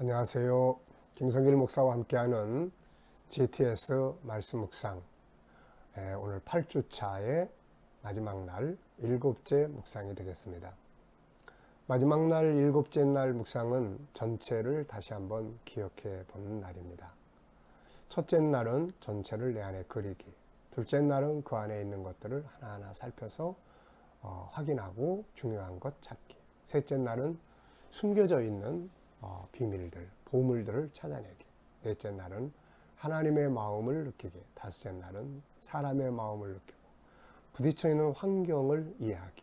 안녕하세요. 김성길 목사와 함께하는 GTS 말씀 묵상, 오늘 8주차의 마지막 날 7째 묵상이 되겠습니다. 마지막 날 7째 날 묵상은 전체를 다시 한번 기억해 보는 날입니다. 첫째 날은 전체를 내 안에 그리기, 둘째 날은 그 안에 있는 것들을 하나하나 살펴서 확인하고 중요한 것 찾기, 셋째 날은 숨겨져 있는 비밀들, 보물들을 찾아내기, 넷째 날은 하나님의 마음을 느끼기, 다섯째 날은 사람의 마음을 느끼고 부딪혀 있는 환경을 이해하기,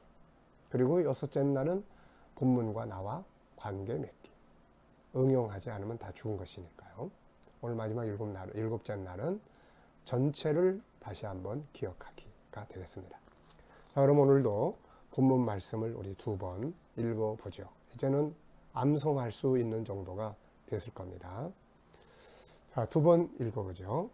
그리고 여섯째 날은 본문과 나와 관계 맺기. 응용하지 않으면 다 죽은 것이니까요. 오늘 마지막 일곱째 날은 전체를 다시 한번 기억하기가 되겠습니다. 자, 그럼 오늘도 본문 말씀을 우리 두 번 읽어보죠. 이제는 암송할 수 있는 정도가 됐을 겁니다. 자, 두 번 읽어보죠.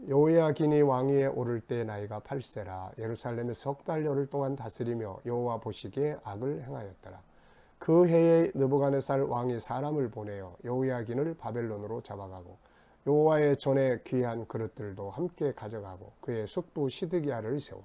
요야긴이 왕위에 오를 때 나이가 8세라 예루살렘에 석 달여를 동안 다스리며 여호와 보시기에 악을 행하였더라. 그 해에 느부갓네살 왕이 사람을 보내어 요야긴을 바벨론으로 잡아가고 여호와의 전에 귀한 그릇들도 함께 가져가고 그의 숙부 시드기야를 세워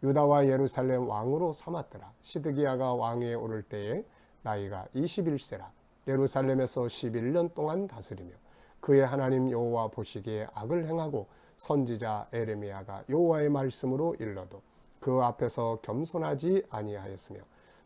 유다와 예루살렘 왕으로 삼았더라. 시드기야가 왕위에 오를 때에 나이가 21세라 예루살렘에서 11년 동안 다스리며 그의 하나님 여호와 보시기에 악을 행하고 선지자 에레미야가 여호와의 말씀으로 일러도 그 앞에서 겸손하지 아니하였으며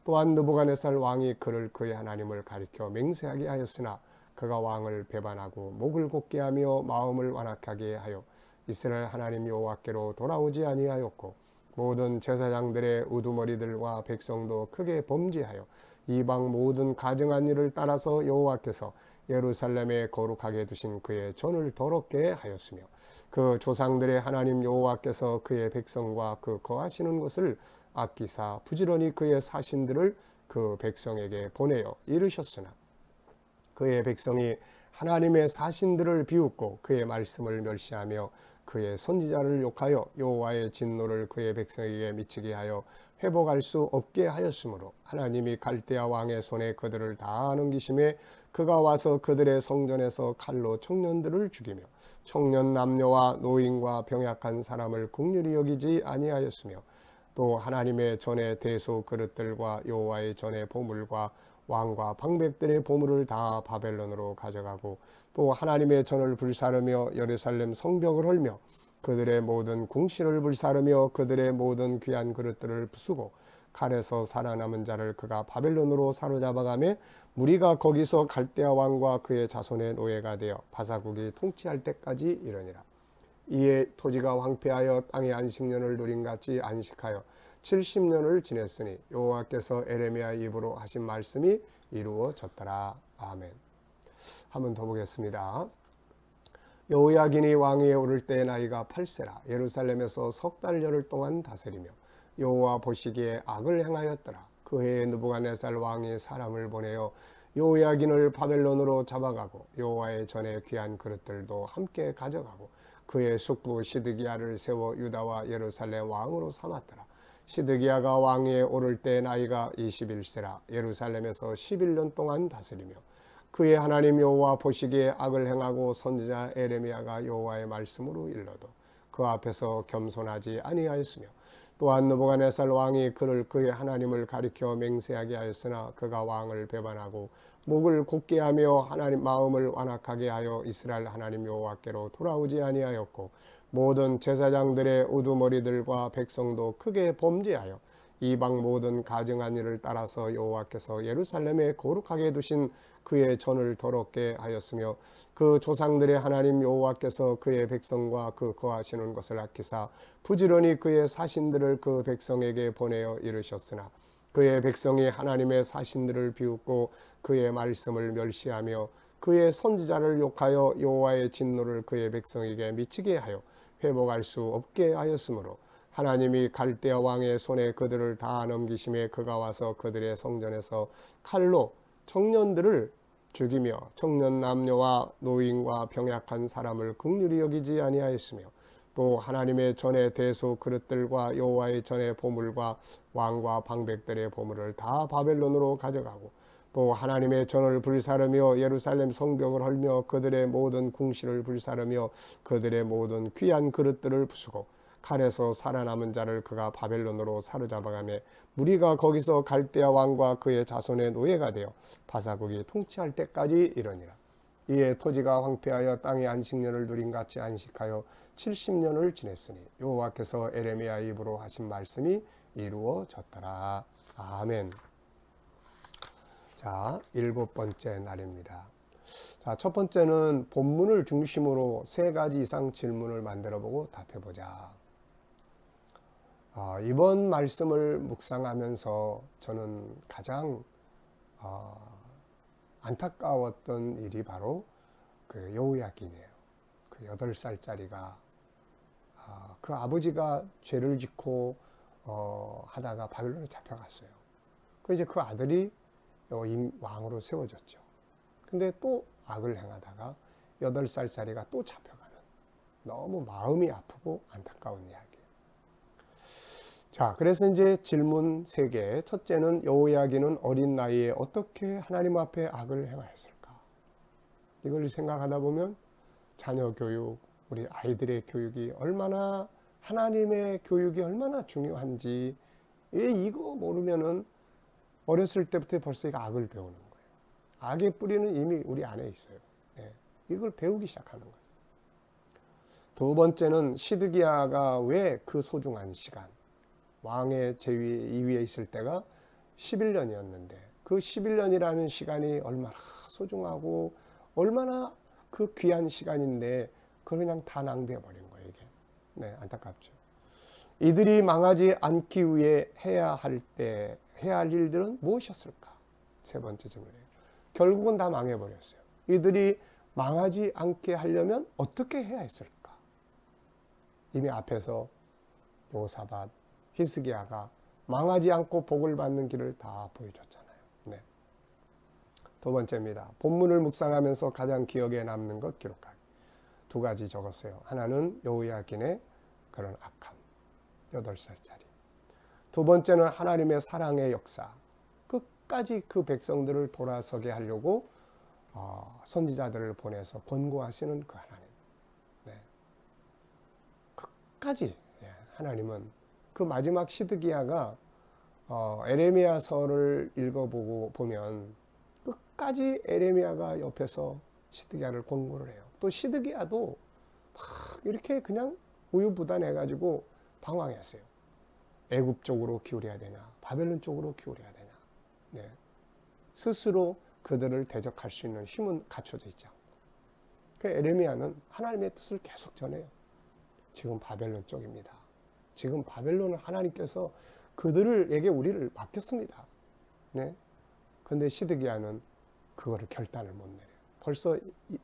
또한 느부갓네살 왕이 그를 그의 하나님을 가리켜 맹세하게 하였으나 그가 왕을 배반하고 목을 곧게 하며 마음을 완악하게 하여 이스라엘 하나님 여호와께로 돌아오지 아니하였고 모든 제사장들의 우두머리들과 백성도 크게 범죄하여 이방 모든 가증한 일을 따라서 여호와께서 예루살렘에 거룩하게 두신 그의 전을 더럽게 하였으며 그 조상들의 하나님 여호와께서 그의 백성과 그 거하시는 곳을 아끼사 부지런히 그의 사신들을 그 백성에게 보내어 이르셨으나 그의 백성이 하나님의 사신들을 비웃고 그의 말씀을 멸시하며 그의 선지자를 욕하여 여호와의 진노를 그의 백성에게 미치게 하여 회복할 수 없게 하였으므로 하나님이 갈대아 왕의 손에 그들을 다 넘기심에 그가 와서 그들의 성전에서 칼로 청년들을 죽이며 청년 남녀와 노인과 병약한 사람을 긍휼히 여기지 아니하였으며 또 하나님의 전의 대소 그릇들과 여호와의 전의 보물과 왕과 방백들의 보물을 다 바벨론으로 가져가고 또 하나님의 전을 불사르며 예루살렘 성벽을 헐며 그들의 모든 궁실을 불사르며 그들의 모든 귀한 그릇들을 부수고 칼에서 살아남은 자를 그가 바벨론으로 사로잡아가며 무리가 거기서 갈대아 왕과 그의 자손의 노예가 되어 바사국이 통치할 때까지 이르니라. 이에 토지가 황폐하여 땅의 안식년을 누림같이 안식하여 70년을 지냈으니 여호와께서 에레미야 입으로 하신 말씀이 이루어졌더라. 아멘. 한번 더 보겠습니다. 요야긴이 왕위에 오를 때 나이가 8세라 예루살렘에서 석 달여를 동안 다스리며 여호와 보시기에 악을 행하였더라. 그 해에 느부갓네살 왕이 사람을 보내어 요야긴을 바벨론으로 잡아가고 여호와의 전에 귀한 그릇들도 함께 가져가고 그의 숙부 시드기야를 세워 유다와 예루살렘 왕으로 삼았더라. 시드기야가 왕위에 오를 때 나이가 21세라 예루살렘에서 11년 동안 다스리며 그의 하나님 여호와 보시기에 악을 행하고 선지자 에레미야가 여호와의 말씀으로 일러도 그 앞에서 겸손하지 아니하였으며 또한 느부갓네살 왕이 그를 그의 하나님을 가리켜 맹세하게 하였으나 그가 왕을 배반하고 목을 곧게 하며 하나님 마음을 완악하게 하여 이스라엘 하나님 여호와께로 돌아오지 아니하였고 모든 제사장들의 우두머리들과 백성도 크게 범죄하여 이방 모든 가증한 일을 따라서 여호와께서 예루살렘에 거룩하게 두신 그의 전을 더럽게 하였으며 그 조상들의 하나님 여호와께서 그의 백성과 그 거하시는 것을 아끼사 부지런히 그의 사신들을 그 백성에게 보내어 이르셨으나 그의 백성이 하나님의 사신들을 비웃고 그의 말씀을 멸시하며 그의 선지자를 욕하여 여호와의 진노를 그의 백성에게 미치게 하여 회복할 수 없게 하였으므로 하나님이 갈대아 왕의 손에 그들을 다 넘기심에 그가 와서 그들의 성전에서 칼로 청년들을 죽이며 청년 남녀와 노인과 병약한 사람을 긍휼히 여기지 아니하였으며 또 하나님의 전의 대소 그릇들과 여호와의 전의 보물과 왕과 방백들의 보물을 다 바벨론으로 가져가고 또 하나님의 전을 불사르며 예루살렘 성벽을 헐며 그들의 모든 궁실을 불사르며 그들의 모든 귀한 그릇들을 부수고 칼에서 살아남은 자를 그가 바벨론으로 사로잡아가며 무리가 거기서 갈대아 왕과 그의 자손의 노예가 되어 바사국이 통치할 때까지 이르니라. 이에 토지가 황폐하여 땅의 안식년을 누린 같이 안식하여 70년을 지냈으니 여호와께서 에레미야 입으로 하신 말씀이 이루어졌더라. 아멘. 자, 7번째 날입니다. 자, 첫 번째는 본문을 중심으로 3가지 이상 질문을 만들어 보고 답해 보자. 이번 말씀을 묵상하면서 저는 가장 안타까웠던 일이 바로 그 여호야긴이에요. 그 8살짜리가 그 아버지가 죄를 짓고 하다가 바벨론에 잡혀갔어요. 그리고 이제 그 아들이 왕으로 세워졌죠. 근데 또 악을 행하다가 8살짜리가 또 잡혀가는, 너무 마음이 아프고 안타까운 이야기예요. 자, 그래서 이제 질문 3개. 첫째는 여호야긴은 어린 나이에 어떻게 하나님 앞에 악을 행하였을까? 이걸 생각하다 보면 자녀 교육, 우리 아이들의 교육이 얼마나, 하나님의 교육이 얼마나 중요한지, 왜 이거 모르면은 어렸을 때부터 벌써 악을 배우는 거예요. 악의 뿌리는 이미 우리 안에 있어요. 네, 이걸 배우기 시작하는 거예요. 두 번째는 시드기야가 왜 그 소중한 시간, 왕의 제위 2위에 있을 때가 11년이었는데 그 11년이라는 시간이 얼마나 소중하고 얼마나 그 귀한 시간인데 그걸 그냥 다 낭비해버린 거예요. 이게 네, 안타깝죠. 이들이 망하지 않기 위해 해야 할 일들은 무엇이었을까? 3번째 질문이에요. 결국은 다 망해버렸어요. 이들이 망하지 않게 하려면 어떻게 해야 했을까? 이미 앞에서 요사밧, 히스기야가 망하지 않고 복을 받는 길을 다 보여줬잖아요. 네. 두 번째입니다. 본문을 묵상하면서 가장 기억에 남는 것 기록하기. 2가지 적었어요. 하나는 여호야긴의 그런 악함, 8살짜리. 두 번째는 하나님의 사랑의 역사. 끝까지 그 백성들을 돌아서게 하려고 선지자들을 보내서 권고하시는 그 하나님. 네. 끝까지 하나님은 그 마지막 시드기야가 에레미야서를 읽어보고 보면 끝까지 에레미야가 옆에서 시드기야를 권고를 해요. 또 시드기야도 막 이렇게 그냥 우유부단해가지고 방황했어요. 애굽 쪽으로 기울여야 되냐, 바벨론 쪽으로 기울여야 되냐. 네. 스스로 그들을 대적할 수 있는 힘은 갖춰져 있지 않고. 그 에레미야는 하나님의 뜻을 계속 전해요. 지금 바벨론 쪽입니다. 지금 바벨론을 하나님께서 그들에게 우리를 맡겼습니다. 네. 근데 시드기야는 그거를 결단을 못 내려요. 벌써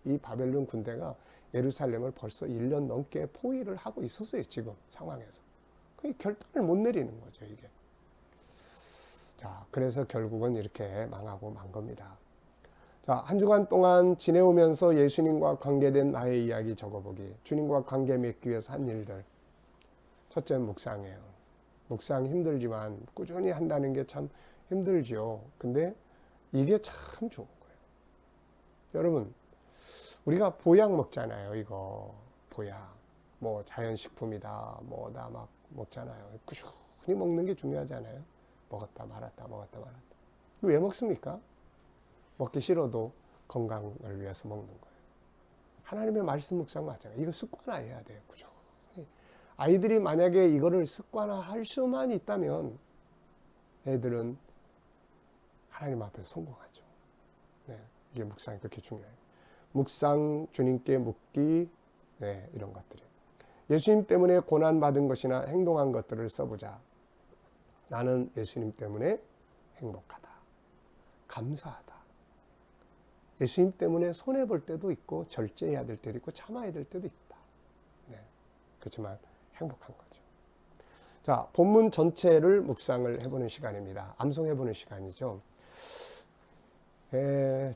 이 바벨론 군대가 예루살렘을 벌써 1년 넘게 포위를 하고 있었어요. 지금 상황에서. 결단을 못 내리는 거죠, 이게. 자, 그래서 결국은 이렇게 망하고 만 겁니다. 자, 한 주간 동안 지내오면서 예수님과 관계된 나의 이야기 적어보기. 주님과 관계 맺기 위해서 한 일들. 첫째는 묵상이에요. 묵상 힘들지만 꾸준히 한다는 게 참 힘들지요. 근데 이게 참 좋은 거예요. 여러분, 우리가 보약 먹잖아요, 이거. 보약. 뭐 자연식품이다, 뭐다 막 먹잖아요. 꾸준히 먹는 게 중요하잖아요. 먹었다 말았다, 먹었다 말았다. 왜 먹습니까? 먹기 싫어도 건강을 위해서 먹는 거예요. 하나님의 말씀 묵상 맞잖아요. 이거 습관화해야 돼요. 꾸준히. 아이들이 만약에 이거를 습관화할 수만 있다면 애들은 하나님 앞에서 성공하죠. 네, 이게 묵상이 그렇게 중요해요. 묵상, 주님께 묻기, 네, 이런 것들이에요. 예수님 때문에 고난받은 것이나 행동한 것들을 써보자. 나는 예수님 때문에 행복하다. 감사하다. 예수님 때문에 손해볼 때도 있고 절제해야 될 때도 있고 참아야 될 때도 있다. 네, 그렇지만 행복한 거죠. 자, 본문 전체를 묵상을 해보는 시간입니다. 암송해보는 시간이죠.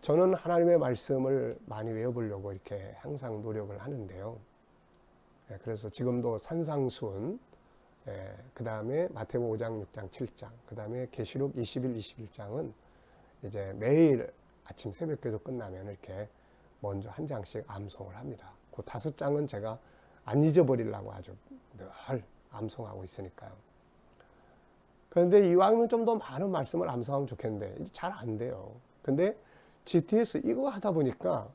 저는 하나님의 말씀을 많이 외워보려고 이렇게 항상 노력을 하는데요. 그래서 지금도 산상수훈, 그 다음에 마태복음 5장, 6장, 7장, 그 다음에 계시록 21, 21장은 이제 매일 아침 새벽기도 끝나면 이렇게 먼저 한 장씩 암송을 합니다. 그 5장은 제가 안 잊어버리려고 아주 늘 암송하고 있으니까요. 그런데 이왕이면 좀 더 많은 말씀을 암송하면 좋겠는데 잘 안 돼요. 근데 GTS 이거 하다 보니까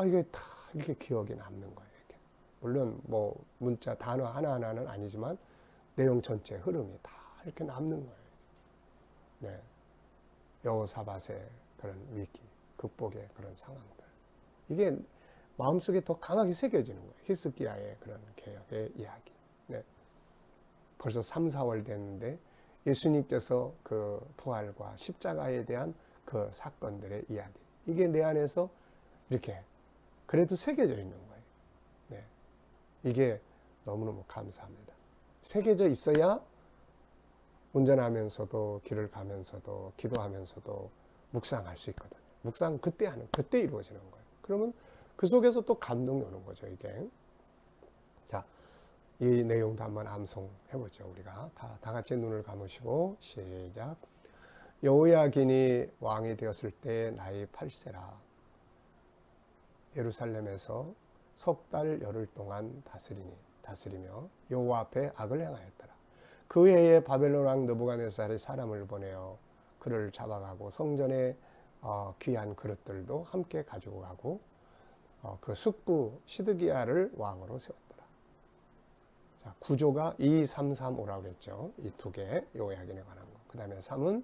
이게 다 이렇게 기억이 남는 거예요. 이렇게. 물론 뭐 문자 단어 하나하나는 아니지만 내용 전체 흐름이 다 이렇게 남는 거예요. 네. 여호사밧의 그런 위기, 극복의 그런 상황들. 이게 마음속에 더 강하게 새겨지는 거예요. 히스기야의 그런 개혁의 이야기. 네. 벌써 3, 4월 됐는데 예수님께서 그 부활과 십자가에 대한 그 사건들의 이야기. 이게 내 안에서 이렇게 그래도 새겨져 있는 거예요. 네. 이게 너무너무 감사합니다. 새겨져 있어야 운전하면서도 길을 가면서도 기도하면서도 묵상할 수 있거든요. 묵상 그때 이루어지는 거예요. 그러면 그 속에서 또 감동이 오는 거죠, 이게. 자, 이 내용도 한번 암송해보죠. 우리가 다 같이 눈을 감으시고 시작. 여호야긴이 왕이 되었을 때 나이 8세라. 예루살렘에서 3달 열흘 동안 다스리며 여호와 앞에 악을 행하였더라. 그 해에 바벨론 왕 느부갓네살이 사람을 보내어 그를 잡아가고 성전에 귀한 그릇들도 함께 가지고 가고 그 숙부 시드기야를 왕으로 세웠더라. 자, 구조가 2, 3, 3, 5라고 그랬죠. 이 두 개, 여호야긴에 관한 거. 그 다음에 3은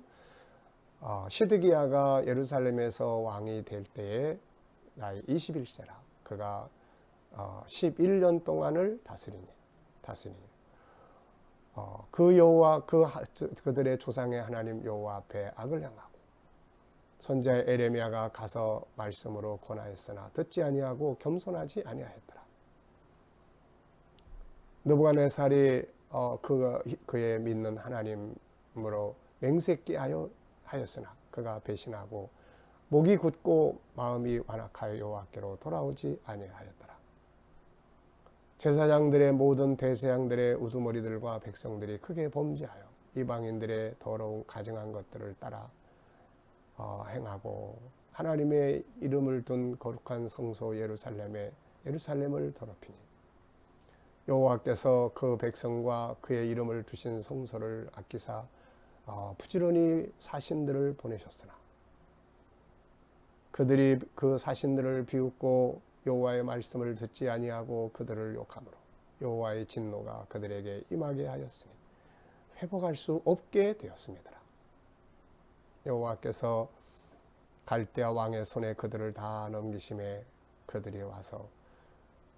시드기야가 예루살렘에서 왕이 될 때에 나이 21세라. 그가 11년 동안을 다스리니 그 여호와 그들의 조상의 하나님 여호와 앞에 악을 행하고 선지자 에레미야가 가서 말씀으로 권하였으나 듣지 아니하고 겸손하지 아니하였더라. 느부갓네살이 그의 믿는 하나님으로 맹세케 하였으나 그가 배신하고 목이 굳고 마음이 완악하여 여호와께로 돌아오지 아니하였더라. 제사장들의 모든 대제사장들의 우두머리들과 백성들이 크게 범죄하여 이방인들의 더러운 가증한 것들을 따라 행하고 하나님의 이름을 둔 거룩한 성소 예루살렘을 더럽히니 여호와께서 그 백성과 그의 이름을 두신 성소를 아끼사 부지런히 사신들을 보내셨으나 그들이 그 사신들을 비웃고 여호와의 말씀을 듣지 아니하고 그들을 욕함으로 여호와의 진노가 그들에게 임하게 하였으니 회복할 수 없게 되었습니다. 여호와께서 갈대아 왕의 손에 그들을 다 넘기심에 그들이 와서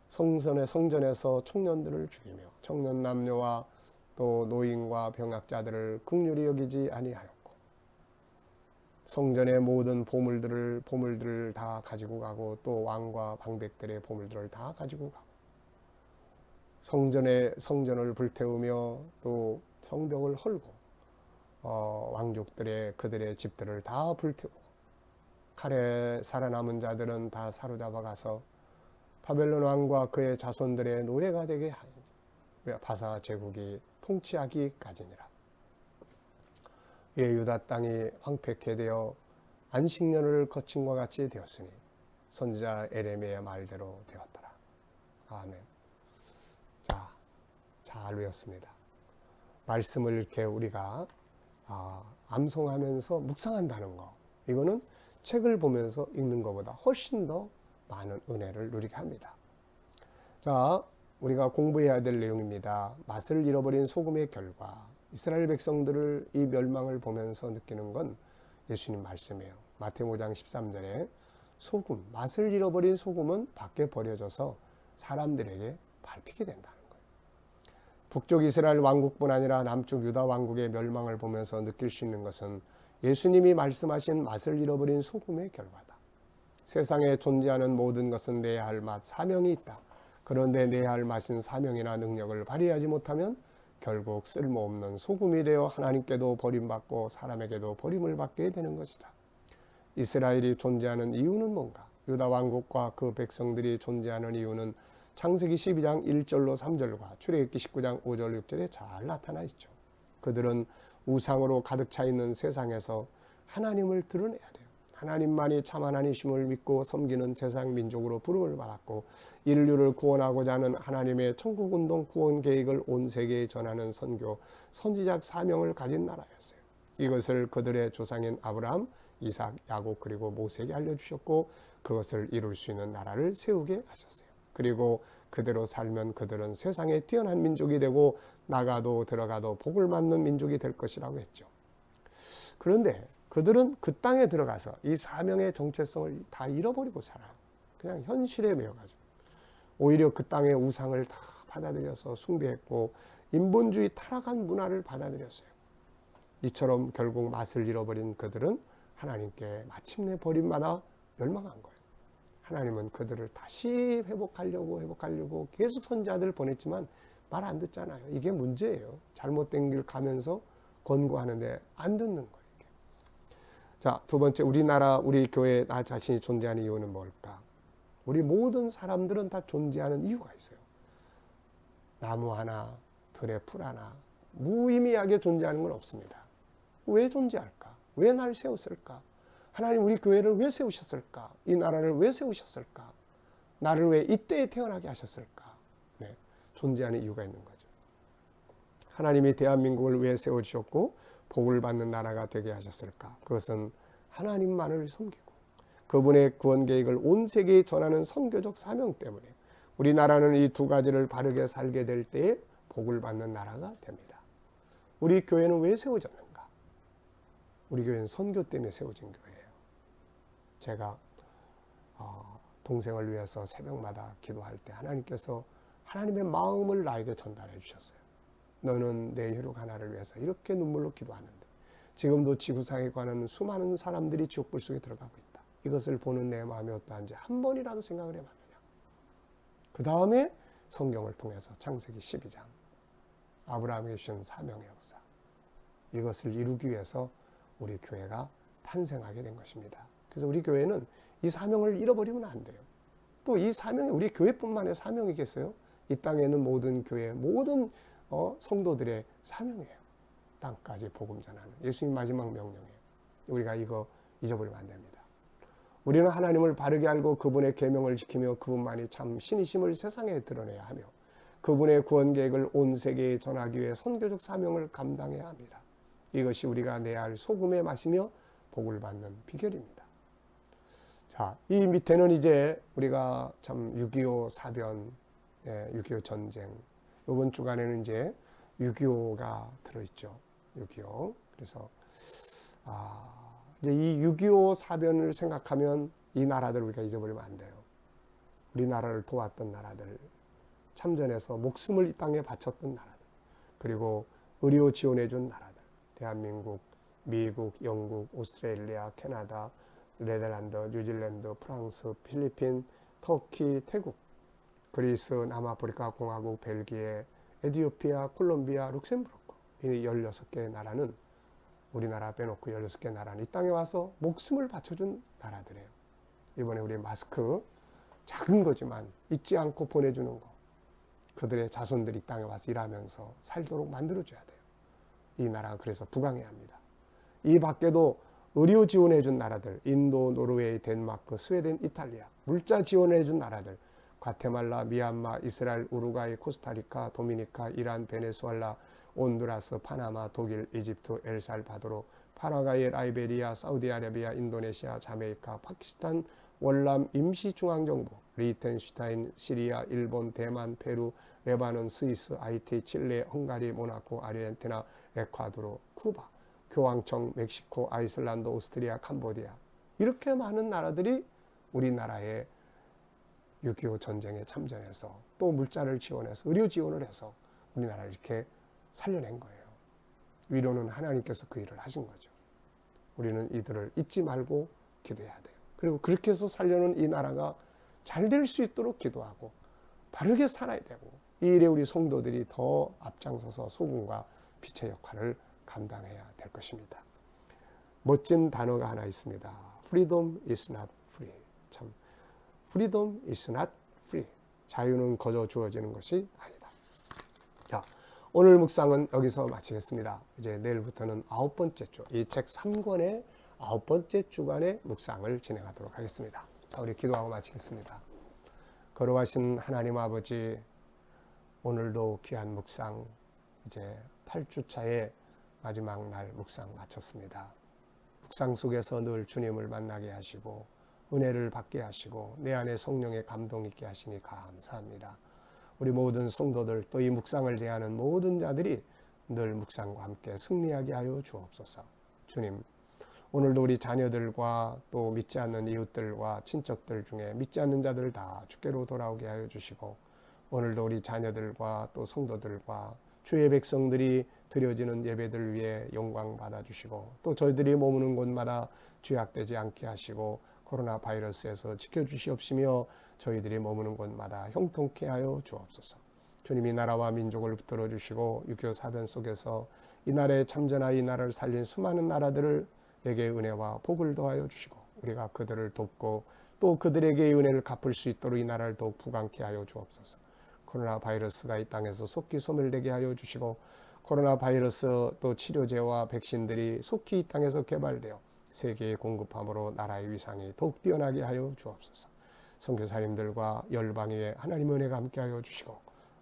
성전에서 청년들을 죽이며 청년 남녀와 또 노인과 병약자들을 긍휼히 여기지 아니하였고 성전의 모든 보물들을 다 가지고 가고 또 왕과 방백들의 보물들을 다 가지고 가고 성전을 불태우며 또 성벽을 헐고 왕족들의 그들의 집들을 다 불태우고 칼에 살아남은 자들은 다 사로잡아 가서 바벨론 왕과 그의 자손들의 노예가 되게 하니 바사 제국이 통치하기까지니라. 유다 땅이 황폐케 되어 안식년을 거친과 같이 되었으니 선지자 에레미야의 말대로 되었더라. 아멘. 자, 잘 외웠습니다. 말씀을 이렇게 우리가 암송하면서 묵상한다는 거, 이거는 책을 보면서 읽는 것보다 훨씬 더 많은 은혜를 누리게 합니다. 자, 우리가 공부해야 될 내용입니다. 맛을 잃어버린 소금의 결과. 이스라엘 백성들을 이 멸망을 보면서 느끼는 건 예수님 말씀이에요. 마태복음 5장 13절에 소금, 맛을 잃어버린 소금은 밖에 버려져서 사람들에게 밟히게 된다는 거예요. 북쪽 이스라엘 왕국뿐 아니라 남쪽 유다 왕국의 멸망을 보면서 느낄 수 있는 것은 예수님이 말씀하신 맛을 잃어버린 소금의 결과다. 세상에 존재하는 모든 것은 내야 할 맛, 사명이 있다. 그런데 내야 할 맛인 사명이나 능력을 발휘하지 못하면 결국 쓸모없는 소금이 되어 하나님께도 버림받고 사람에게도 버림을 받게 되는 것이다. 이스라엘이 존재하는 이유는 뭔가? 유다 왕국과 그 백성들이 존재하는 이유는 창세기 12장 1절로 3절과 출애굽기 19장 5절 6절에 잘 나타나 있죠. 그들은 우상으로 가득 차 있는 세상에서 하나님을 드러내야 돼요. 하나님만이 참 하나님이심을 믿고 섬기는 세상 민족으로 부름을 받았고 인류를 구원하고자 하는 하나님의 천국운동 구원 계획을 온 세계에 전하는 선교, 선지작 사명을 가진 나라였어요. 이것을 그들의 조상인 아브라함, 이삭, 야곱 그리고 모세에게 알려주셨고 그것을 이룰 수 있는 나라를 세우게 하셨어요. 그리고 그대로 살면 그들은 세상에 뛰어난 민족이 되고 나가도 들어가도 복을 받는 민족이 될 것이라고 했죠. 그런데 그들은 그 땅에 들어가서 이 사명의 정체성을 다 잃어버리고 살아요. 그냥 현실에 매여가지고 오히려 그 땅의 우상을 다 받아들여서 숭배했고 인본주의 타락한 문화를 받아들였어요. 이처럼 결국 맛을 잃어버린 그들은 하나님께 마침내 버림받아 멸망한 거예요. 하나님은 그들을 다시 회복하려고 계속 선지자들을 보냈지만 말 안 듣잖아요. 이게 문제예요. 잘못된 길 가면서 권고하는데 안 듣는 거예요. 자, 두 번째, 우리나라, 우리 교회 나 자신이 존재하는 이유는 뭘까? 우리 모든 사람들은 다 존재하는 이유가 있어요. 나무 하나, 들의 풀 하나, 무의미하게 존재하는 건 없습니다. 왜 존재할까? 왜 날 세웠을까? 하나님 우리 교회를 왜 세우셨을까? 이 나라를 왜 세우셨을까? 나를 왜 이때에 태어나게 하셨을까? 네, 존재하는 이유가 있는 거죠. 하나님이 대한민국을 왜 세워주셨고 복을 받는 나라가 되게 하셨을까? 그것은 하나님만을 섬기고 그분의 구원 계획을 온 세계에 전하는 선교적 사명 때문에 우리나라는 이 두 가지를 바르게 살게 될 때에 복을 받는 나라가 됩니다. 우리 교회는 왜 세워졌는가? 우리 교회는 선교 때문에 세워진 교회예요. 제가 동생을 위해서 새벽마다 기도할 때 하나님께서 하나님의 마음을 나에게 전달해 주셨어요. 너는 내 혈육 하나를 위해서 이렇게 눈물로 기도하는데 지금도 지구상에 관한 수많은 사람들이 지옥불 속에 들어가고 있다. 이것을 보는 내 마음이 어떠한지 한 번이라도 생각을 해봤느냐. 그 다음에 성경을 통해서 창세기 12장 아브라함에게 주신 사명의 역사, 이것을 이루기 위해서 우리 교회가 탄생하게 된 것입니다. 그래서 우리 교회는 이 사명을 잃어버리면 안 돼요. 또 이 사명이 우리 교회뿐만의 사명이겠어요? 이 땅에 있는 모든 교회, 모든 성도들의 사명이에요. 땅까지 복음 전하는 예수님 마지막 명령이에요. 우리가 이거 잊어버리면 안 됩니다. 우리는 하나님을 바르게 알고 그분의 계명을 지키며 그분만이 참 신이심을 세상에 드러내야 하며 그분의 구원 계획을 온 세계에 전하기 위해 선교적 사명을 감당해야 합니다. 이것이 우리가 내야 할 소금의 맛이며 복을 받는 비결입니다. 자, 이 밑에는 이제 우리가 참 6.25 사변, 6.25 전쟁, 이번 주간에는 이제 6.25가 들어있죠. 6.25. 그래서 이제 이 6.25 사변을 생각하면 이 나라들 우리가 잊어버리면 안 돼요. 우리나라를 도왔던 나라들, 참전해서 목숨을 이 땅에 바쳤던 나라들, 그리고 의료 지원해준 나라들, 대한민국, 미국, 영국, 오스트레일리아, 캐나다, 네덜란드, 뉴질랜드, 프랑스, 필리핀, 터키, 태국, 그리스, 남아프리카 공화국, 벨기에, 에티오피아, 콜롬비아, 룩셈부르크, 이 16개의 나라는 우리나라 빼놓고 16개 나라는 이 땅에 와서 목숨을 바쳐준 나라들이에요. 이번에 우리 마스크 작은 거지만 잊지 않고 보내주는 거, 그들의 자손들이 이 땅에 와서 일하면서 살도록 만들어줘야 돼요. 이 나라가 그래서 부강해야 합니다. 이 밖에도 의료 지원해준 나라들, 인도, 노르웨이, 덴마크, 스웨덴, 이탈리아, 물자 지원해준 나라들, 과테말라, 미얀마, 이스라엘, 우루과이, 코스타리카, 도미니카, 이란, 베네수엘라, 온두라스, 파나마, 독일, 이집트, 엘살바도르, 파라과이, 라이베리아, 사우디아라비아, 인도네시아, 자메이카, 파키스탄, 월남, 임시중앙정부, 리텐슈타인, 시리아, 일본, 대만, 페루, 레바논, 스위스, 하이티, 칠레, 헝가리, 모나코, 아르헨티나, 에콰도르, 쿠바, 교황청, 멕시코, 아이슬란드, 오스트리아, 캄보디아, 이렇게 많은 나라들이 우리나라의 6.25 전쟁에 참전해서 또 물자를 지원해서 의료 지원을 해서 우리나라를 이렇게 살려낸 거예요. 위로는 하나님께서 그 일을 하신 거죠. 우리는 이들을 잊지 말고 기도해야 돼요. 그리고 그렇게 해서 살려는 이 나라가 잘 될 수 있도록 기도하고 바르게 살아야 되고 이 일에 우리 성도들이 더 앞장서서 소금과 빛의 역할을 감당해야 될 것입니다. 멋진 단어가 하나 있습니다. Freedom is not free. 참, Freedom is not free. 자유는 거저 주어지는 것이 아니다. 자, 오늘 묵상은 여기서 마치겠습니다. 이제 내일부터는 9번째 주, 이 책 3권의 9번째 주간의 묵상을 진행하도록 하겠습니다. 자, 우리 기도하고 마치겠습니다. 거룩하신 하나님 아버지, 오늘도 귀한 묵상, 이제 8주차의 마지막 날 묵상 마쳤습니다. 묵상 속에서 늘 주님을 만나게 하시고 은혜를 받게 하시고 내 안에 성령의 감동 있게 하시니 감사합니다. 우리 모든 성도들, 또 이 묵상을 대하는 모든 자들이 늘 묵상과 함께 승리하게 하여 주옵소서. 주님, 오늘도 우리 자녀들과 또 믿지 않는 이웃들과 친척들 중에 믿지 않는 자들 다 주께로 돌아오게 하여 주시고, 오늘도 우리 자녀들과 또 성도들과 주의 백성들이 드려지는 예배들 위해 영광 받아주시고, 또 저희들이 머무는 곳마다 죄악되지 않게 하시고 코로나 바이러스에서 지켜주시옵시며 저희들이 머무는 곳마다 형통케 하여 주옵소서. 주님이 나라와 민족을 붙들어 주시고 6.25 사변 속에서 이 나라에 참전하여 이 나라를 살린 수많은 나라들을 에게 은혜와 복을 더하여 주시고, 우리가 그들을 돕고 또 그들에게 은혜를 갚을 수 있도록 이 나라를 더욱 부강케 하여 주옵소서. 코로나 바이러스가 이 땅에서 속히 소멸되게 하여 주시고, 코로나 바이러스 또 치료제와 백신들이 속히 이 땅에서 개발되어 세계에 공급함으로 나라의 위상이 더욱 뛰어나게 하여 주옵소서. 선교사님들과 열방에 하나님의 은혜가 함께하여 주시고,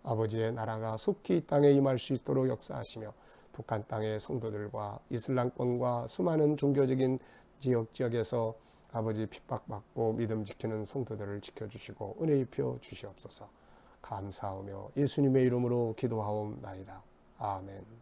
아버지의 나라가 속히 이 땅에 임할 수 있도록 역사하시며, 북한 땅의 성도들과 이슬람권과 수많은 종교적인 지역에서 아버지 핍박받고 믿음 지키는 성도들을 지켜주시고 은혜 입혀 주시옵소서. 감사하며 예수님의 이름으로 기도하옵나이다. 아멘.